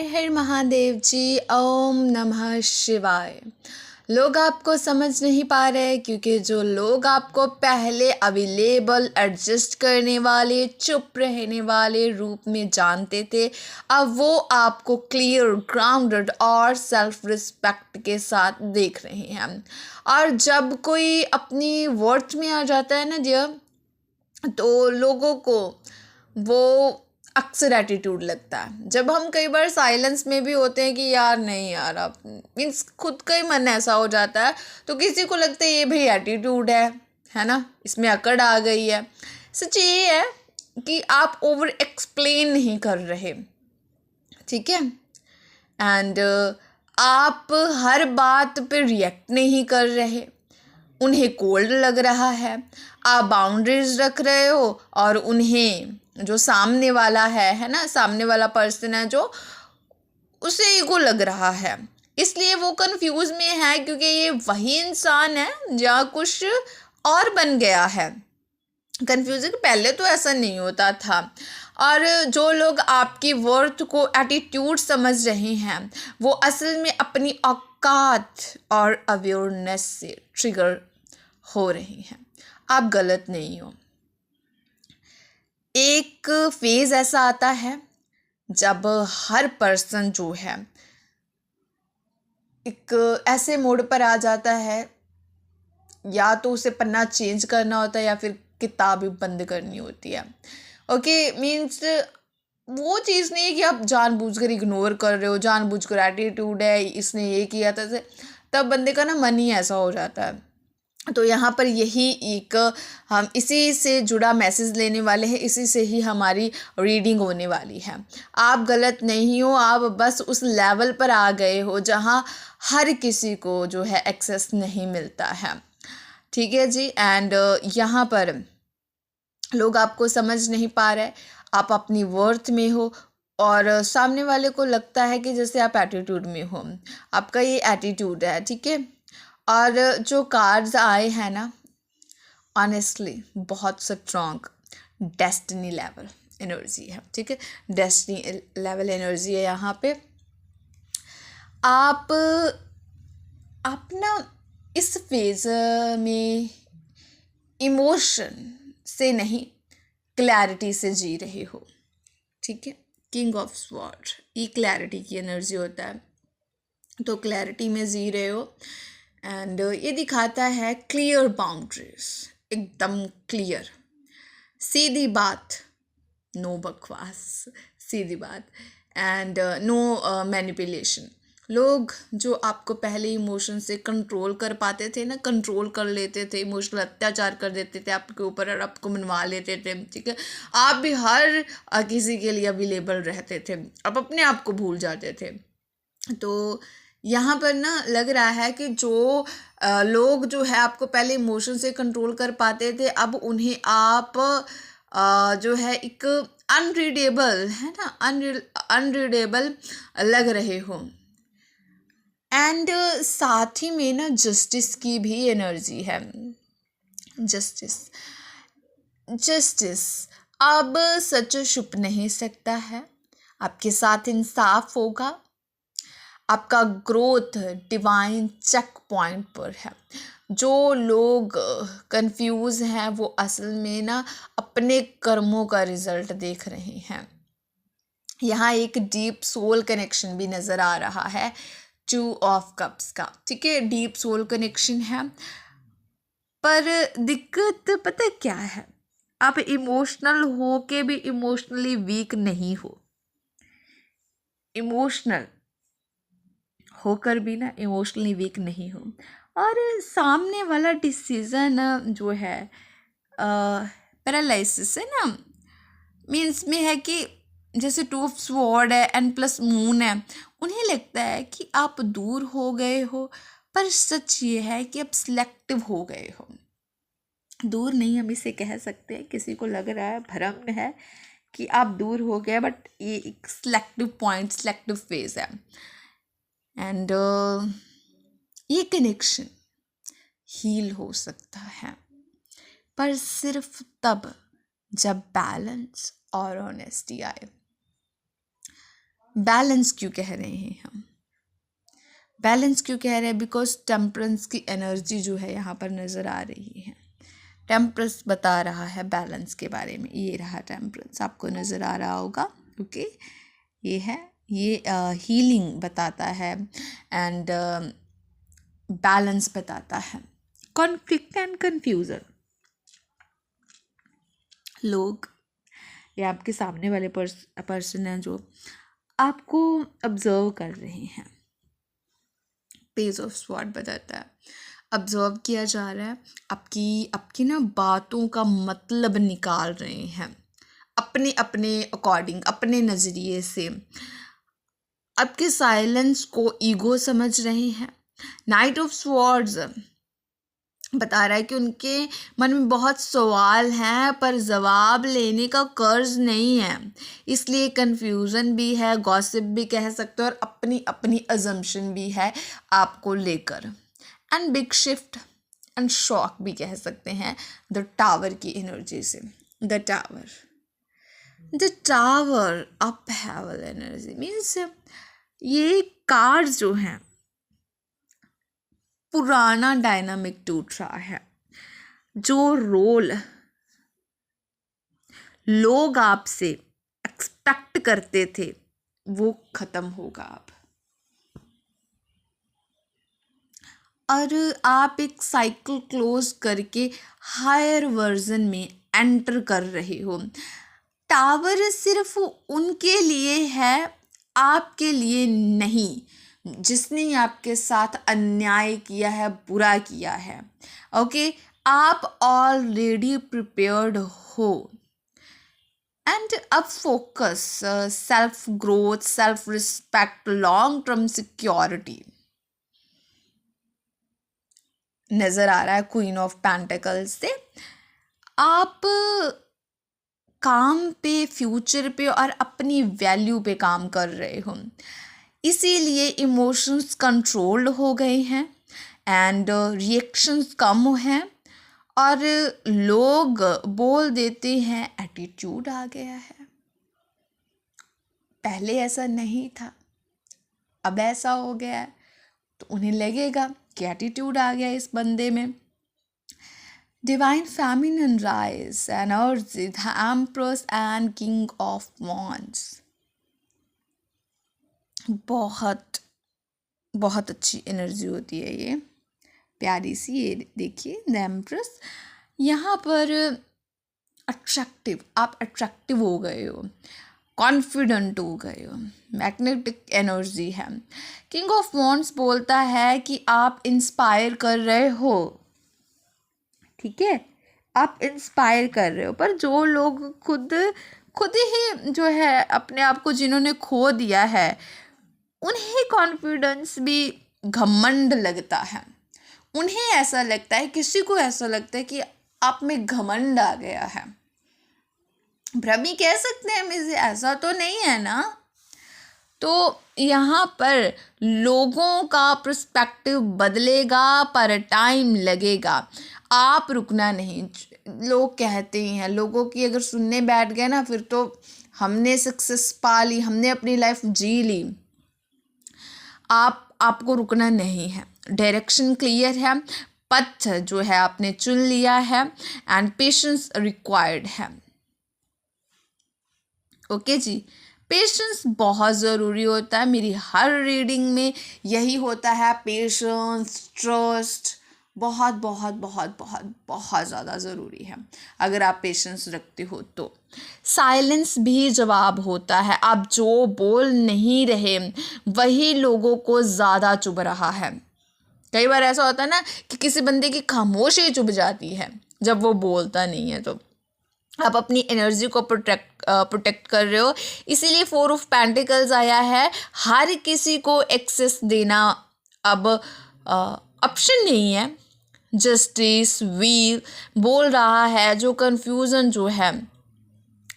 हर हर महादेव जी। ओम नमः शिवाय। लोग आपको समझ नहीं पा रहे क्योंकि जो लोग आपको पहले अवेलेबल एडजस्ट करने वाले चुप रहने वाले रूप में जानते थे, अब वो आपको क्लियर ग्राउंडेड और सेल्फ रिस्पेक्ट के साथ देख रहे हैं। और जब कोई अपनी वर्थ में आ जाता है ना डियर, तो लोगों को वो अक्सर एटीट्यूड लगता है। जब हम कई बार साइलेंस में भी होते हैं कि यार नहीं यार, अब मीन्स खुद का ही मन ऐसा हो जाता है, तो किसी को लगता है ये भाई एटीट्यूड है ना, इसमें अकड़ आ गई है। सच ये है कि आप ओवर एक्सप्लेन नहीं कर रहे, ठीक है, एंड आप हर बात पे रिएक्ट नहीं कर रहे, उन्हें कोल्ड लग रहा है, आप बाउंड्रीज रख रहे हो और उन्हें जो सामने वाला है ना, सामने वाला पर्सन है जो, उसे ईगो लग रहा है, इसलिए वो कंफ्यूज में है क्योंकि ये वही इंसान है जहाँ कुछ और बन गया है। कंफ्यूजन पहले तो ऐसा नहीं होता था। और जो लोग आपकी वर्थ को एटीट्यूड समझ रहे हैं वो असल में अपनी औकात और अवेयरनेस से ट्रिगर हो रही हैं। आप गलत नहीं हो। एक फेज ऐसा आता है जब हर पर्सन जो है एक ऐसे मोड पर आ जाता है, या तो उसे पन्ना चेंज करना होता है या फिर किताब बंद करनी होती है। ओके, मीन्स वो चीज़ नहीं है कि आप जानबूझकर इग्नोर कर रहे हो, जानबूझकर एटीट्यूड है इसने ये किया था, तब बंदे का ना मन ही ऐसा हो जाता है। तो यहाँ पर यही एक हम इसी से जुड़ा मैसेज लेने वाले हैं, इसी से ही हमारी रीडिंग होने वाली है। आप गलत नहीं हो, आप बस उस लेवल पर आ गए हो जहाँ हर किसी को जो है एक्सेस नहीं मिलता है, ठीक है जी। एंड यहाँ पर लोग आपको समझ नहीं पा रहे, आप अपनी वर्थ में हो और सामने वाले को लगता है कि जैसे आप एटीट्यूड में हो, आपका ये एटीट्यूड है, ठीक है। और जो कार्ड्स आए हैं ना, ऑनेस्टली बहुत स्ट्रॉन्ग डेस्टिनी लेवल एनर्जी है, ठीक है। डेस्टिनी लेवल एनर्जी है यहाँ पे। आप अपना इस फेज में इमोशन से नहीं, क्लैरिटी से जी रहे हो, ठीक है। किंग ऑफ स्वॉर्ड ये क्लैरिटी की एनर्जी होता है, तो क्लैरिटी में जी रहे हो। एंड ये दिखाता है क्लियर बाउंड्रीज, एकदम क्लियर, सीधी बात, नो बकवास, सीधी बात, एंड नो मैनिपुलेशन। लोग जो आपको पहले इमोशन से कंट्रोल कर पाते थे ना, कंट्रोल कर लेते थे, इमोशनल अत्याचार कर देते थे आपके ऊपर और आपको मनवा लेते थे, ठीक है। आप भी हर किसी के लिए अवेलेबल रहते थे, आप अपने आप को भूल जाते थे। तो यहाँ पर ना लग रहा है कि जो लोग जो है आपको पहले इमोशन से कंट्रोल कर पाते थे, अब उन्हें आप जो है एक अनरीडेबल है ना, अनरीडेबल लग रहे हो। एंड साथ ही में ना जस्टिस की भी एनर्जी है। जस्टिस जस्टिस अब सच छुप नहीं सकता है, आपके साथ इंसाफ होगा, आपका ग्रोथ डिवाइन चेक पॉइंट पर है। जो लोग कंफ्यूज हैं वो असल में ना अपने कर्मों का रिजल्ट देख रहे हैं। यहाँ एक डीप सोल कनेक्शन भी नज़र आ रहा है, 2 ऑफ कप्स का, ठीक है। डीप सोल कनेक्शन है, पर दिक्कत पता क्या है, आप इमोशनल हो के भी इमोशनली वीक नहीं हो। इमोशनल होकर भी ना इमोशनली वीक नहीं हो। और सामने वाला डिसीज़न जो है पैरालिसिस है ना, मीन्स में है कि जैसे 2 ऑफ स्वॉर्ड है एंड प्लस मून है, उन्हें लगता है कि आप दूर हो गए हो, पर सच ये है कि आप सिलेक्टिव हो गए हो। दूर नहीं हम इसे कह सकते हैं, किसी को लग रहा है, भ्रम है कि आप दूर हो गए, बट ये एक सिलेक्टिव पॉइंट, सिलेक्टिव फेज है। एंड ये कनेक्शन हील हो सकता है, पर सिर्फ तब जब बैलेंस और ऑनेस्टी आए। बैलेंस क्यों कह रहे हैं हम? बैलेंस क्यों कह रहे हैं? बिकॉज टेम्परेंस की एनर्जी जो है यहाँ पर नज़र आ रही है। टेम्परेंस बता रहा है बैलेंस के बारे में। ये रहा टेम्परेंस, आपको नज़र आ रहा होगा। ओके, ये है, ये हीलिंग बताता है एंड बैलेंस बताता है। कॉन्फ्लिक्ट एंड कन्फ्यूज़न, लोग या आपके सामने वाले पर्सन हैं जो आपको ऑब्जर्व कर रहे हैं। पेज ऑफ स्वॉर्ड बताता है ऑब्जर्व किया जा रहा है, आपकी ना बातों का मतलब निकाल रहे हैं अपने अपने अकॉर्डिंग, अपने नज़रिए से। आपके साइलेंस को ईगो समझ रहे हैं। नाइट ऑफ स्वॉर्ड्स बता रहा है कि उनके मन में बहुत सवाल हैं पर जवाब लेने का कर्ज नहीं है, इसलिए कन्फ्यूज़न भी है, गॉसिप भी कह सकते हो, और अपनी अपनी अजम्पशन भी है आपको लेकर। And big shift and shock भी कह सकते हैं द टावर की एनर्जी से। The tower up हैवल energy means ये कार्ड्स जो हैं पुराना डायनामिक टूट रहा है। जो रोल लोग आपसे एक्सपेक्ट करते थे वो खत्म होगा अब, और आप एक साइकिल क्लोज करके हायर वर्जन में एंटर कर रहे हो। टावर सिर्फ उनके लिए है, आपके लिए नहीं, जिसने आपके साथ अन्याय किया है, बुरा किया है। ओके, आप ऑलरेडी प्रिपेयर्ड हो। एंड अब focus self growth, self respect, long term security नज़र आ रहा है क्वीन ऑफ पेंटिकल्स से। आप काम पे, फ्यूचर पे और अपनी वैल्यू पे काम कर रहे हो, इसीलिए इमोशंस कंट्रोल्ड हो गए हैं एंड रिएक्शंस कम हैं, और लोग बोल देते हैं एटीट्यूड आ गया है, पहले ऐसा नहीं था अब ऐसा हो गया है, तो उन्हें लगेगा कि एटीट्यूड आ गया इस बंदे में। Divine feminine rise energy, the empress and king of wands, बहुत बहुत अच्छी एनर्जी होती है ये, प्यारी सी। ये देखिए द एम्प्रेस, यहाँ पर अट्रैक्टिव, आप अट्रैक्टिव हो गए हो, कॉन्फिडेंट हो गए हो, मैग्नेटिक एनर्जी है। किंग ऑफ वॉन्ड्स बोलता है कि आप इंस्पायर कर रहे हो, ठीक है, आप इंस्पायर कर रहे हो, पर जो लोग खुद ही जो है अपने आप को जिन्होंने खो दिया है, उन्हें कॉन्फिडेंस भी घमंड लगता है। उन्हें ऐसा लगता है, किसी को ऐसा लगता है कि आप में घमंड आ गया है। भ्रमी कह सकते हैं हम इसे, ऐसा तो नहीं है ना। तो यहाँ पर लोगों का पर्सपेक्टिव बदलेगा पर टाइम लगेगा, आप रुकना नहीं। लोग कहते हैं, लोगों की अगर सुनने बैठ गए ना, फिर तो हमने सक्सेस पा ली, हमने अपनी लाइफ जी ली। आपको रुकना नहीं है, डायरेक्शन क्लियर है, पथ जो है आपने चुन लिया है एंड पेशेंस रिक्वायर्ड है। ओके जी, पेशेंस बहुत ज़रूरी होता है। मेरी हर रीडिंग में यही होता है, पेशेंस, ट्रस्ट बहुत बहुत बहुत बहुत बहुत ज़्यादा ज़रूरी है। अगर आप पेशेंस रखते हो तो साइलेंस भी जवाब होता है। आप जो बोल नहीं रहे वही लोगों को ज़्यादा चुभ रहा है। कई बार ऐसा होता है ना कि किसी बंदे की खामोशी चुभ जाती है जब वो बोलता नहीं है, तो आप अपनी एनर्जी को प्रोटेक्ट कर रहे हो। इसीलिए 4 ऑफ पेंटिकल्स आया है। हर किसी को एक्सेस देना अब ऑप्शन नहीं है। जस्टिस व्हील बोल रहा है, जो कन्फ्यूज़न जो है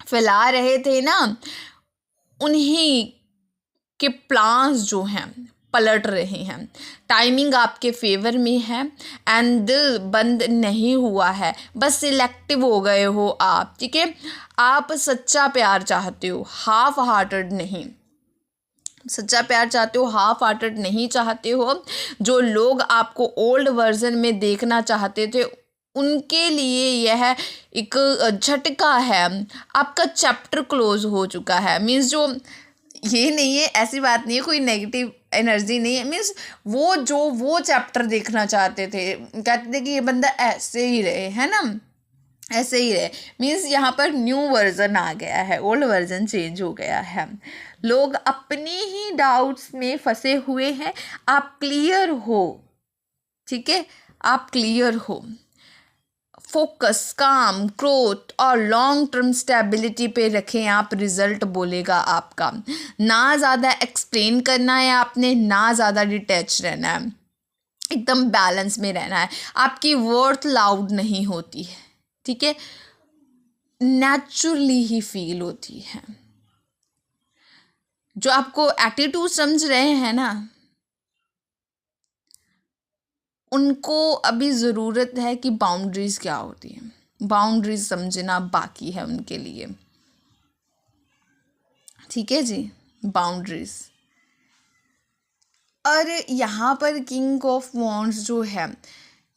फैला रहे थे ना, उन्हीं के प्लान्स जो हैं पलट रहे हैं। टाइमिंग आपके फेवर में है एंड दिल बंद नहीं हुआ है, बस सिलेक्टिव हो गए हो आप, ठीक है। आप सच्चा प्यार चाहते हो, हाफ हार्टेड नहीं। सच्चा प्यार चाहते हो, हाफ हार्टेड नहीं चाहते हो। जो लोग आपको ओल्ड वर्जन में देखना चाहते थे उनके लिए यह एक झटका है, आपका चैप्टर क्लोज हो चुका है। मीन्स जो ये नहीं है, ऐसी बात नहीं है, कोई नेगेटिव एनर्जी नहीं है। मीन्स वो चैप्टर देखना चाहते थे, कहते थे कि ये बंदा ऐसे ही रहे, है ना, ऐसे ही रहे। मीन्स यहाँ पर न्यू वर्जन आ गया है, ओल्ड वर्जन चेंज हो गया है। लोग अपने ही डाउट्स में फंसे हुए हैं, आप क्लियर हो, ठीक है, आप क्लियर हो। फोकस, काम, ग्रोथ और लॉन्ग टर्म स्टेबिलिटी पे रखें आप, रिजल्ट बोलेगा आपका। ना ज़्यादा एक्सप्लेन करना है आपने, ना ज़्यादा डिटैच रहना है, एकदम बैलेंस में रहना है। आपकी वर्थ लाउड नहीं होती है, ठीक है, नेचुरली ही फील होती है। जो आपको एटीट्यूड समझ रहे हैं ना, उनको अभी ज़रूरत है कि बाउंड्रीज़ क्या होती है, बाउंड्रीज समझना बाकी है उनके लिए, ठीक है जी, बाउंड्रीज। और यहाँ पर किंग ऑफ वॉन्ड्स जो है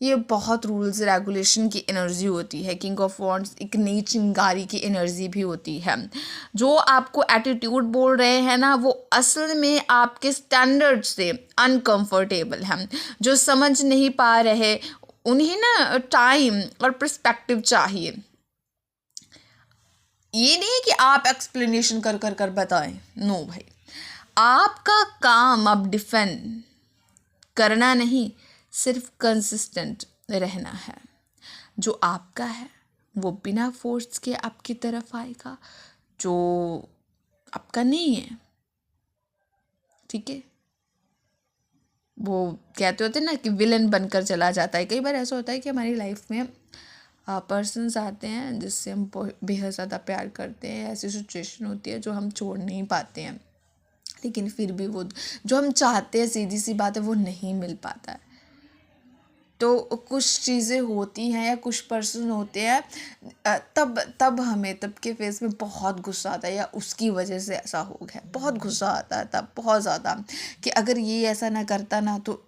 ये बहुत रूल्स रेगुलेशन की एनर्जी होती है। किंग ऑफ वॉन्ड्स एक नई चिंगारी की एनर्जी भी होती है। जो आपको एटीट्यूड बोल रहे हैं ना, वो असल में आपके स्टैंडर्ड से अनकंफर्टेबल हैं। जो समझ नहीं पा रहे उन्हें ना टाइम और पर्सपेक्टिव चाहिए। ये नहीं है कि आप एक्सप्लेनेशन कर कर कर बताएं, नो भाई, आपका काम अब डिफेंड करना नहीं, सिर्फ कंसिस्टेंट रहना है। जो आपका है वो बिना फोर्स के आपकी तरफ आएगा, जो आपका नहीं है, ठीक है, वो कहते होते ना कि विलन बनकर चला जाता है। कई बार ऐसा होता है कि हमारी लाइफ में पर्सन्स आते हैं जिससे हम बेहद ज़्यादा प्यार करते हैं। ऐसी सिचुएशन होती है जो हम छोड़ नहीं पाते हैं, लेकिन फिर भी वो जो हम चाहते हैं, सीधी सी बात है, वो नहीं मिल पाता है। तो कुछ चीज़ें होती हैं या कुछ पर्सन होते हैं, तब हमें तब के फेस में बहुत गुस्सा आता है, या उसकी वजह से ऐसा हो गया, बहुत गुस्सा आता है तब, बहुत ज़्यादा, कि अगर ये ऐसा ना करता ना तो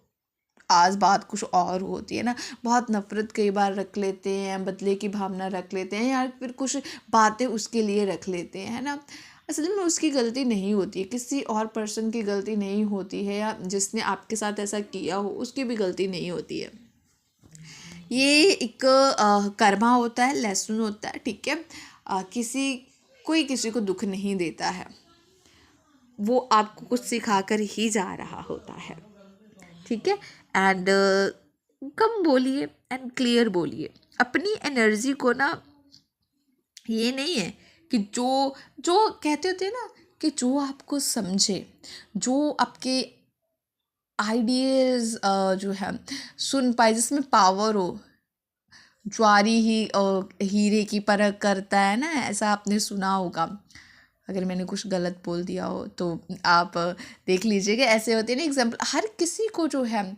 आज बात कुछ और होती है ना। बहुत नफ़रत कई बार रख लेते हैं, बदले की भावना रख लेते हैं, या फिर कुछ बातें उसके लिए रख लेते हैं, है ना। असल में उसकी गलती नहीं होती है, किसी और पर्सन की गलती नहीं होती है, या जिसने आपके साथ ऐसा किया हो उसकी भी गलती नहीं होती है। ये एक कर्मा होता है, लेसन होता है, ठीक है। कोई किसी को दुख नहीं देता है, वो आपको कुछ सिखाकर ही जा रहा होता है, ठीक है। एंड कम बोलिए एंड क्लियर बोलिए। अपनी एनर्जी को ना, ये नहीं है कि जो कहते होते हैं ना कि जो आपको समझे, जो आपके आइडियाज़ जो है सुन पाए, जिसमें पावर हो। ज्वारी ही हीरे की परख करता है ना, ऐसा आपने सुना होगा। अगर मैंने कुछ गलत बोल दिया हो तो आप देख लीजिएगा। ऐसे होते हैं ना एग्जाम्पल, हर किसी को जो है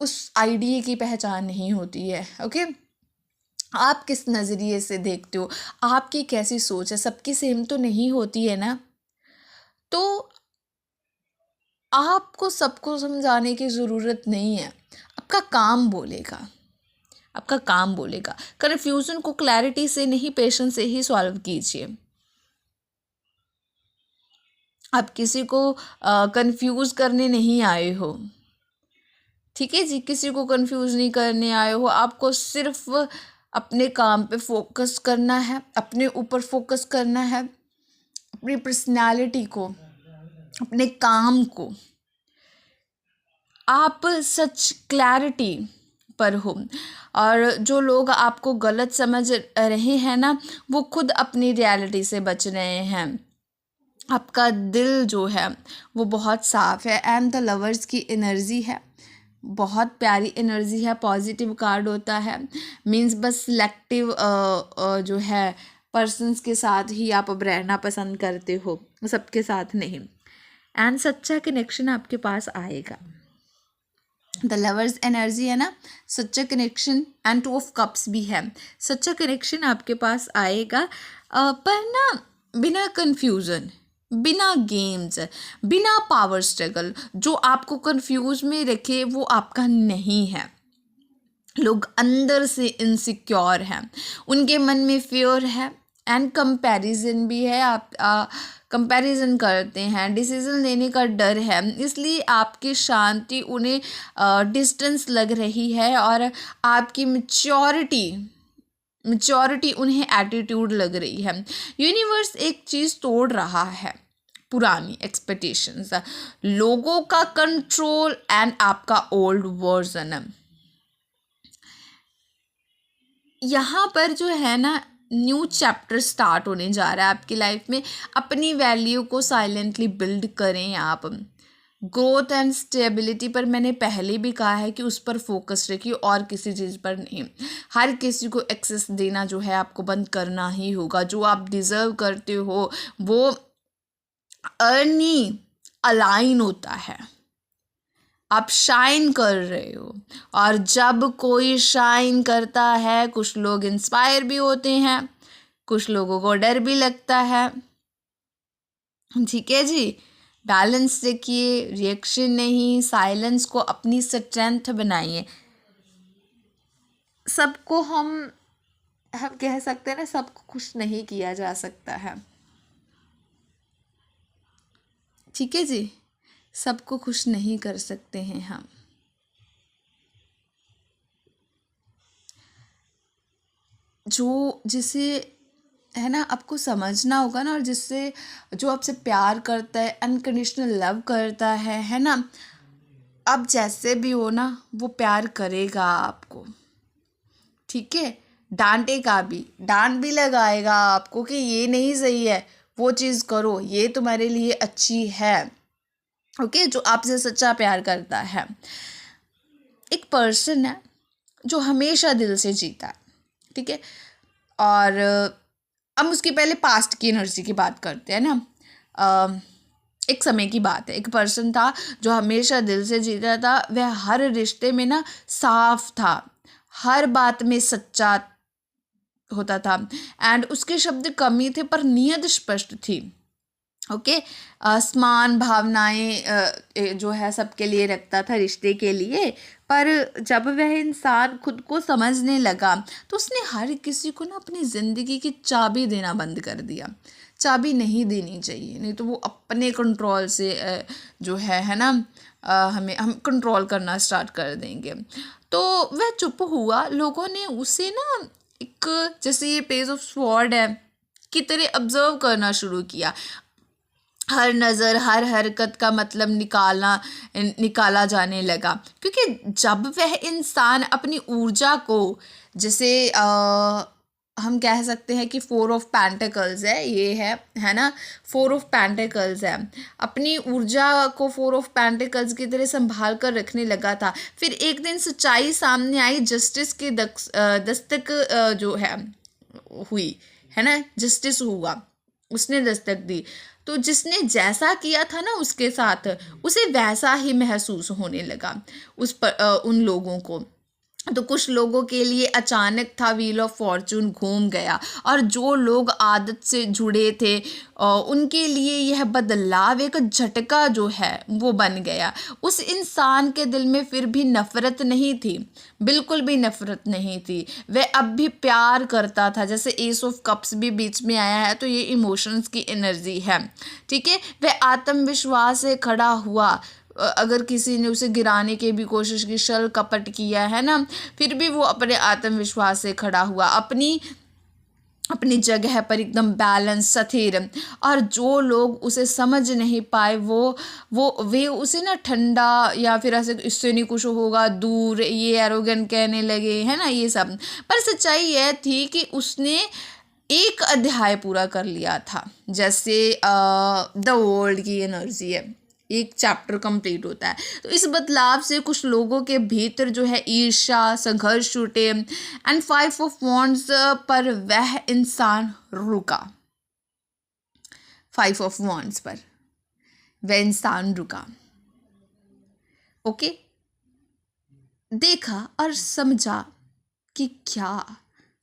उस आइडिया की पहचान नहीं होती है, ओके। आप किस नज़रिए से देखते हो, आपकी कैसी सोच है, सबकी सेम तो नहीं होती है ना। तो आपको सबको समझाने की ज़रूरत नहीं है, आपका काम बोलेगा, आपका काम बोलेगा। कन्फ्यूज़न को क्लैरिटी से नहीं, पेशेंस से ही सॉल्व कीजिए। आप किसी को कंफ्यूज करने नहीं आए हो, ठीक है जी, किसी को कंफ्यूज नहीं करने आए हो। आपको सिर्फ अपने काम पे फोकस करना है, अपने ऊपर फोकस करना है, अपनी पर्सनालिटी को, अपने काम को। आप सच क्लैरिटी पर हो। और जो लोग आपको गलत समझ रहे हैं ना, वो खुद अपनी रियलिटी से बच रहे हैं। आपका दिल जो है वो बहुत साफ़ है। एंड द लवर्स की एनर्जी है, बहुत प्यारी एनर्जी है, पॉजिटिव कार्ड होता है। मीन्स बस सिलेक्टिव जो है पर्सन्स के साथ ही आप अब रहना पसंद करते हो, सबके साथ नहीं। एंड सच्चा कनेक्शन आपके पास आएगा। द लवर्स एनर्जी है ना, सच्चा कनेक्शन। एंड 2 ऑफ कप्स भी है, सच्चा कनेक्शन आपके पास आएगा, पर ना बिना कन्फ्यूज़न, बिना गेम्स, बिना पावर स्ट्रगल, जो आपको कंफ्यूज में रखे वो आपका नहीं है। लोग अंदर से इनसिक्योर हैं, उनके मन में फियर है एंड कंपैरिजन भी है। आप कंपैरिजन करते हैं, डिसीजन लेने का डर है, इसलिए आपकी शांति उन्हें डिस्टेंस लग रही है और आपकी मैच्योरिटी उन्हें एटीट्यूड लग रही है। यूनिवर्स एक चीज़ तोड़ रहा है, पुरानी एक्सपेक्टेशंस, लोगों का कंट्रोल एंड आपका ओल्ड वर्जन। यहाँ पर जो है ना, न्यू चैप्टर स्टार्ट होने जा रहा है आपकी लाइफ में। अपनी वैल्यू को साइलेंटली बिल्ड करें आप। ग्रोथ एंड स्टेबिलिटी पर मैंने पहले भी कहा है कि उस पर फोकस रखिए और किसी चीज़ पर नहीं। हर किसी को एक्सेस देना जो है आपको बंद करना ही होगा। जो आप डिज़र्व करते हो वो अर्नी अलाइन होता है, आप शाइन कर रहे हो। और जब कोई शाइन करता है, कुछ लोग इंस्पायर भी होते हैं, कुछ लोगों को डर भी लगता है। ठीक है जी, बैलेंस रखिए, रिएक्शन नहीं, साइलेंस को अपनी स्ट्रेंथ बनाइए। सबको हम कह सकते हैं ना, सबको खुश नहीं किया जा सकता है। ठीक है जी, सबको खुश नहीं कर सकते हैं हम। जो जिसे है ना आपको समझना होगा ना, और जिससे जो आपसे प्यार करता है, अनकंडीशनल लव करता है ना, आप जैसे भी हो ना वो प्यार करेगा आपको। ठीक है, डांटेगा भी, डांट भी लगाएगा आपको कि ये नहीं सही है, वो चीज़ करो, ये तुम्हारे लिए अच्छी है। ओके, जो आपसे सच्चा प्यार करता है। एक पर्सन है जो हमेशा दिल से जीता है। ठीक है, और हम उसकी पहले पास्ट की एनर्जी की बात करते हैं ना। एक समय की बात है, एक पर्सन था जो हमेशा दिल से जीता था। वह हर रिश्ते में ना साफ था, हर बात में सच्चा होता था एंड उसके शब्द कम ही थे पर नियत स्पष्ट थी। ओके, समान भावनाएं जो है सबके लिए रखता था, रिश्ते के लिए। पर जब वह इंसान खुद को समझने लगा तो उसने हर किसी को ना अपनी ज़िंदगी की चाबी देना बंद कर दिया। चाबी नहीं देनी चाहिए, नहीं तो वो अपने कंट्रोल से जो है ना, हम कंट्रोल करना स्टार्ट कर देंगे। तो वह चुप हुआ। लोगों ने उसे ना एक, जैसे ये पेज ऑफ स्वॉर्ड है की तरह ऑब्जर्व करना शुरू किया। हर नज़र, हर हरकत का मतलब निकाला जाने लगा। क्योंकि जब वह इंसान अपनी ऊर्जा को, जैसे हम कह सकते हैं कि 4 ऑफ पेंटिकल्स है, ये है ना, 4 ऑफ पेंटिकल्स है, अपनी ऊर्जा को 4 ऑफ पेंटिकल्स की तरह संभाल कर रखने लगा था। फिर एक दिन सच्चाई सामने आई, जस्टिस की दस्तक जो है हुई, है ना, जस्टिस हुआ, उसने दस्तक दी। तो जिसने जैसा किया था ना उसके साथ, उसे वैसा ही महसूस होने लगा उन लोगों को। तो कुछ लोगों के लिए अचानक था व्हील ऑफ फॉर्चून घूम गया, और जो लोग आदत से जुड़े थे उनके लिए यह बदलाव एक झटका जो है वो बन गया। उस इंसान के दिल में फिर भी नफ़रत नहीं थी, बिल्कुल भी नफ़रत नहीं थी। वह अब भी प्यार करता था। जैसे एस ऑफ कप्स भी बीच में आया है, तो ये इमोशंस की एनर्जी है। ठीक है, वह आत्मविश्वास से खड़ा हुआ। अगर किसी ने उसे गिराने की भी कोशिश की, छल कपट किया है ना, फिर भी वो अपने आत्मविश्वास से खड़ा हुआ, अपनी जगह पर एकदम बैलेंस, स्थिर। और जो लोग उसे समझ नहीं पाए वे उसे ना ठंडा, या फिर ऐसे इससे नहीं कुछ होगा, दूर, ये एरोगेंट कहने लगे, है ना, ये सब। पर सच्चाई यह थी कि उसने एक अध्याय पूरा कर लिया था। जैसे द वर्ल्ड की एनर्जी है, एक चैप्टर कंप्लीट होता है। तो इस बदलाव से कुछ लोगों के भीतर जो है ईर्ष्या, संघर्ष छूटे एंड 5 ऑफ वॉन्ड्स पर वह इंसान रुका। 5 ऑफ वॉन्ड्स पर वह इंसान रुका। ओके, देखा और समझा कि क्या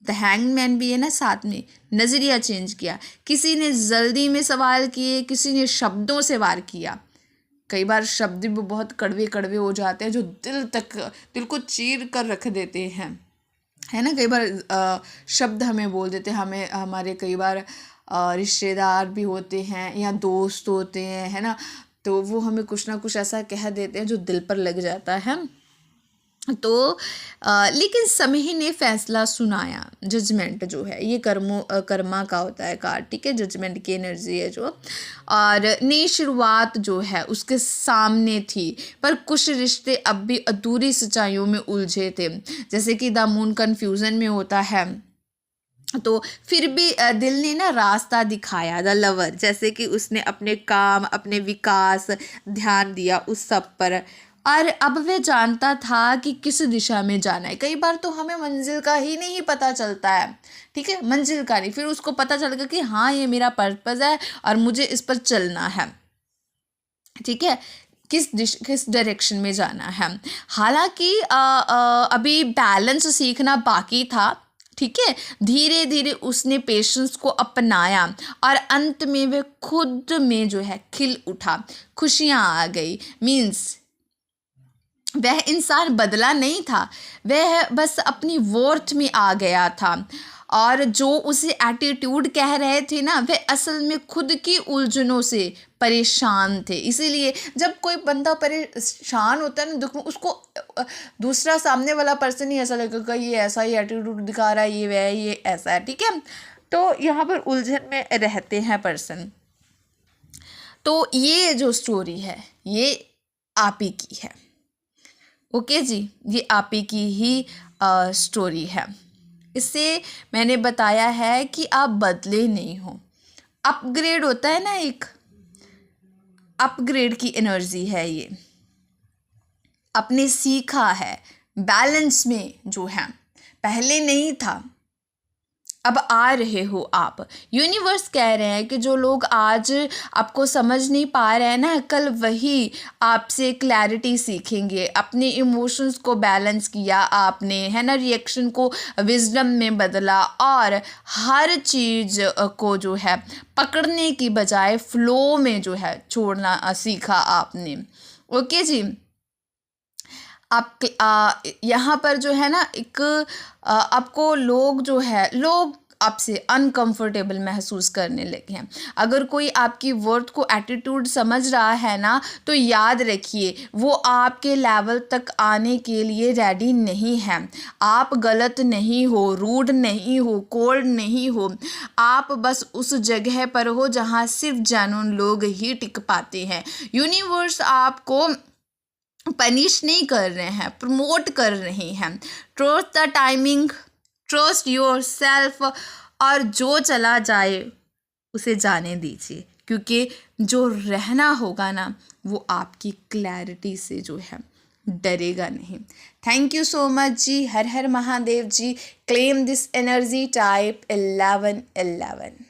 द हैंगमैन भी है ना साथ में, नज़रिया चेंज किया। किसी ने जल्दी में सवाल किए, किसी ने शब्दों से वार किया। कई बार शब्द भी बहुत कड़वे कड़वे हो जाते हैं जो दिल को चीर कर रख देते हैं, है ना। कई बार शब्द हमें बोल देते हैं, हमें हमारे कई बार रिश्तेदार भी होते हैं या दोस्त होते हैं, है ना, तो वो हमें कुछ ना कुछ ऐसा कह देते हैं जो दिल पर लग जाता है। तो लेकिन समय ही ने फैसला सुनाया। जजमेंट जो है ये कर्मा का होता है कार्ड, ठीक है, जजमेंट की एनर्जी है जो, और नई शुरुआत जो है उसके सामने थी, पर कुछ रिश्ते अब भी अधूरी सच्चाइयों में उलझे थे। जैसे कि द मून कन्फ्यूज़न में होता है, तो फिर भी दिल ने ना रास्ता दिखाया। द लवर, जैसे कि उसने अपने काम, अपने विकास ध्यान दिया उस सब पर, और अब वह जानता था कि किस दिशा में जाना है। कई बार तो हमें मंजिल का ही नहीं पता चलता है, ठीक है, मंजिल का नहीं, फिर उसको पता चल गया कि हाँ ये मेरा पर्पस है और मुझे इस पर चलना है, ठीक है, किस डायरेक्शन में जाना है। हालांकि अभी बैलेंस सीखना बाकी था, ठीक है। धीरे धीरे उसने पेशेंस को अपनाया और अंत में वह खुद में जो है खिल उठा, खुशियाँ आ गई। मीन्स वह इंसान बदला नहीं था, वह बस अपनी वर्थ में आ गया था, और जो उसे एटीट्यूड कह रहे थे ना, वह असल में खुद की उलझनों से परेशान थे। इसीलिए जब कोई बंदा परेशान होता है ना दुख में, उसको दूसरा सामने वाला पर्सन ही ऐसा लगेगा ये ऐसा ही एटीट्यूड दिखा रहा है, ये वह ये ऐसा है, ठीक है। तो यहाँ पर उलझन में रहते हैं पर्सन। तो ये जो स्टोरी है ये आप ही की है, ओके जी, ये आप ही की ही स्टोरी है। इससे मैंने बताया है कि आप बदले नहीं हो, अपग्रेड होता है ना, एक अपग्रेड की एनर्जी है ये। आपने सीखा है बैलेंस में जो है, पहले नहीं था, अब आ रहे हो आप। यूनिवर्स कह रहे हैं कि जो लोग आज आपको समझ नहीं पा रहे हैं ना, कल वही आपसे क्लैरिटी सीखेंगे। अपने इमोशंस को बैलेंस किया आपने, है ना, रिएक्शन को विजडम में बदला, और हर चीज़ को जो है पकड़ने की बजाय फ्लो में जो है छोड़ना सीखा आपने, ओके जी। आप यहाँ पर जो है ना एक आपको लोग आपसे अनकंफर्टेबल महसूस करने लगे हैं। अगर कोई आपकी वर्थ को एटीट्यूड समझ रहा है ना, तो याद रखिए वो आपके लेवल तक आने के लिए रेडी नहीं है। आप गलत नहीं हो, रूड नहीं हो, कोल्ड नहीं हो, आप बस उस जगह पर हो जहाँ सिर्फ जेन्युइन लोग ही टिक पाते हैं। यूनिवर्स आपको पनिश नहीं कर रहे हैं, प्रमोट कर रहे हैं। Trust the timing, trust your self, और जो चला जाए उसे जाने दीजिए, क्योंकि जो रहना होगा ना वो आपकी क्लैरिटी से जो है डरेगा नहीं। Thank you so much ji. हर हर Mahadev ji. Claim this energy type 1111।